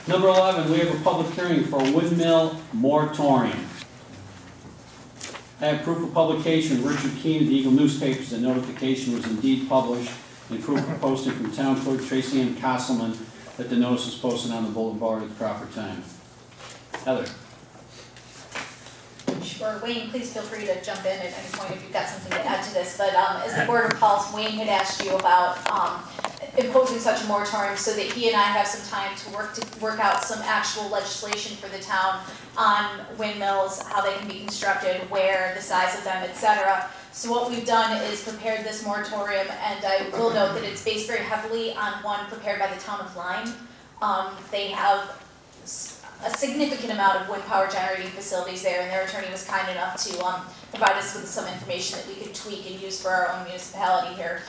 Number 11, we have a public hearing for a windmill moratorium. I have proof of publication. Richard Keene of the Eagle newspapers. The notification was indeed published, and proof of posting from Town Clerk Tracy M. Castleman that the notice was posted on the boulevard at the proper time. Heather. Sure, Wayne, please feel free to jump in at any point if you've got something to add to this. But as the board recalls, Wayne had asked you about imposing such a moratorium so that he and I have some time to work out some actual legislation for the town on windmills, how they can be constructed, where, the size of them, etc. So what we've done is prepared this moratorium, and I will note that it's based very heavily on one prepared by the town of Lyme. They have a significant amount of wind power generating facilities there, and their attorney was kind enough to provide us with some information that we could tweak and use for our own municipality here.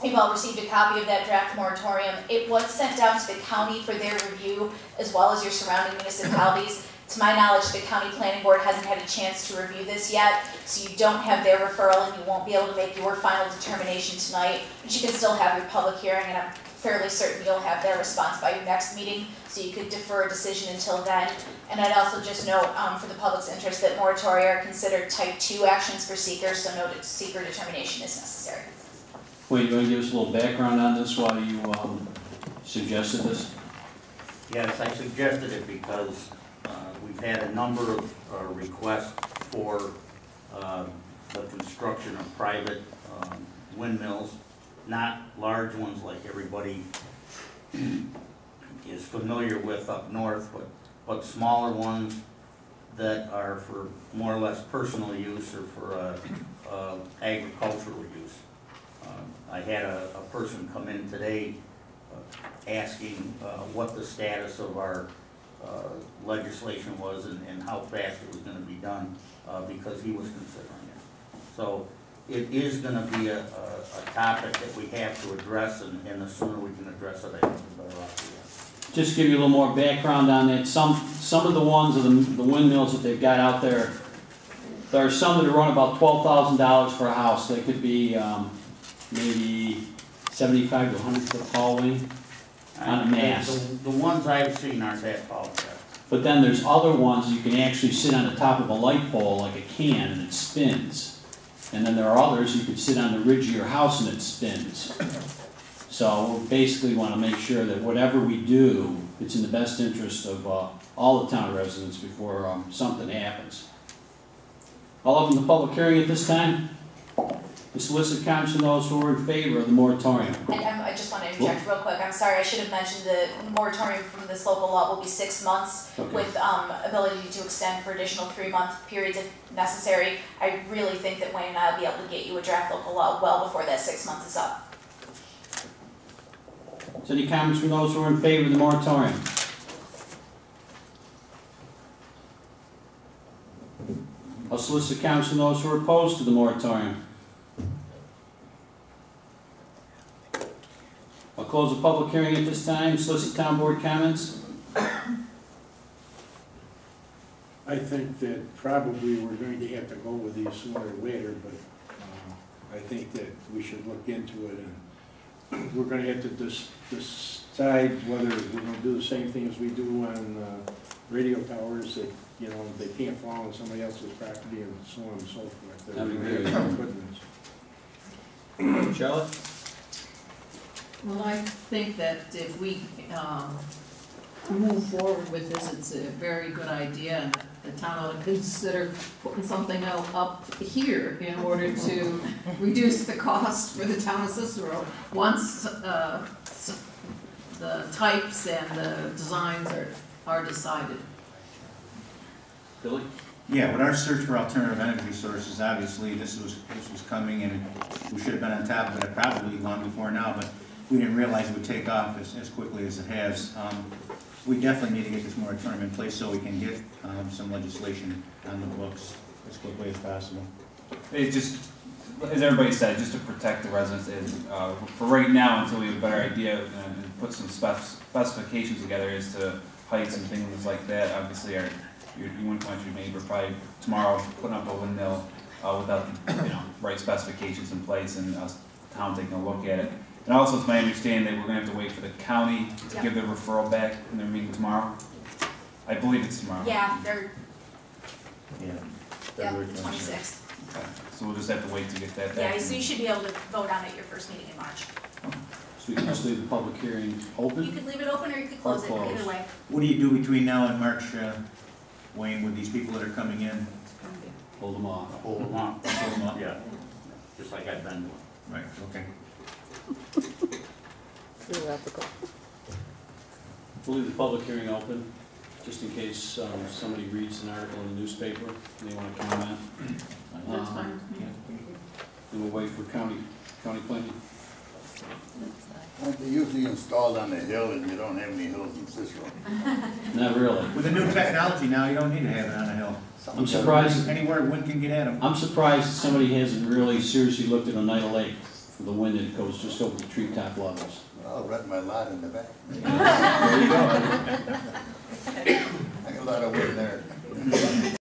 We've all received a copy of that draft moratorium. It was sent down to the county for their review, as well as your surrounding municipalities. To my knowledge, the county planning board hasn't had a chance to review this yet, so you don't have their referral and you won't be able to make your final determination tonight, but you can still have your public hearing, and I'm fairly certain you'll have their response by your next meeting, so you could defer a decision until then. And I'd also just note, for the public's interest, that moratoria are considered type 2 actions for seekers, so no seeker determination is necessary. Wait, you want to give us a little background on this while you suggested this? Yes, I suggested it because we've had a number of requests for the construction of private windmills, not large ones like everybody is familiar with up north, but smaller ones that are for more or less personal use or for agricultural use. I had a person come in today asking what the status of our legislation was and how fast it was going to be done because he was considering it. So it is going to be a topic that we have to address, and the sooner we can address it, I think the better off we are. Just give you a little more background on that. Some of the ones of the windmills that they've got out there, there are some that run about $12,000 for a house. They could be maybe 75 to 100 foot tall wing on a mast. The ones I've seen aren't that tall. But then there's other ones you can actually sit on the top of a light pole like a can and it spins. And then there are others you can sit on the ridge of your house and it spins. So we basically want to make sure that whatever we do, it's in the best interest of all the town residents before something happens. I'll open the public hearing at this time. To solicit comments from those who are in favor of the moratorium. And I just want to interject real quick. I'm sorry, I should have mentioned the moratorium from this local law will be 6 months with ability to extend for additional 3-month periods if necessary. I really think that Wayne and I will be able to get you a draft local law well before that 6 months is up. So any comments from those who are in favor of the moratorium? I'll solicit comments from those who are opposed to the moratorium. I'll close the public hearing at this time. Solicit town board comments. I think that probably we're going to have to go with these sooner or later, but I think that we should look into it, and we're going to have to decide whether we're going to do the same thing as we do on radio towers, that they can't fall on somebody else's property and so on and so forth. That'd be great. Charlotte? Well, I think that if we move forward with this, it's a very good idea, and the town ought to consider putting something else up here in order to reduce the cost for the town of Cicero once the types and the designs are decided. Billy? Yeah, with our search for alternative energy sources, obviously this was coming, and we should have been on top of it probably long before now, but we didn't realize it would take off as quickly as it has. We definitely need to get this moratorium in place so we can get some legislation on the books as quickly as possible. It's just, as everybody said, just to protect the residents. For right now, until we have a better idea and put some specifications together as to heights and things like that. Obviously, you wouldn't want your neighbor probably tomorrow putting up a windmill without the right specifications in place, and us town taking a look at it. And also, it's my understanding that we're gonna have to wait for the county to Yep. give their referral back in their meeting tomorrow. I believe it's tomorrow. Yeah, they're, Yeah. yeah, February the 26th. Okay. So we'll just have to wait to get that Yeah, back. so you should be able to vote on it your first meeting in March. So we can just leave the public hearing You open? could leave it open or you could close it, Or either close. way. What do you do between now and March, Wayne, with these people that are coming in? Hold them off. Hold them up. Hold them up? Yeah, just like I've been doing. Right, okay. We'll leave the public hearing open, just in case somebody reads an article in the newspaper and they want to comment. That's fine with me. And we'll wait for county planning. Aren't they usually installed on the hill and you don't have any hills in Cicero? Not really. With the new technology now, you don't need to have it on a hill. I'm surprised, Anywhere wind can get at them. I'm surprised that somebody hasn't really seriously looked at Oneida Lake for the wind that goes just over the treetop levels. I'll rent my lot in the back. There you go. I got a lot of wind there.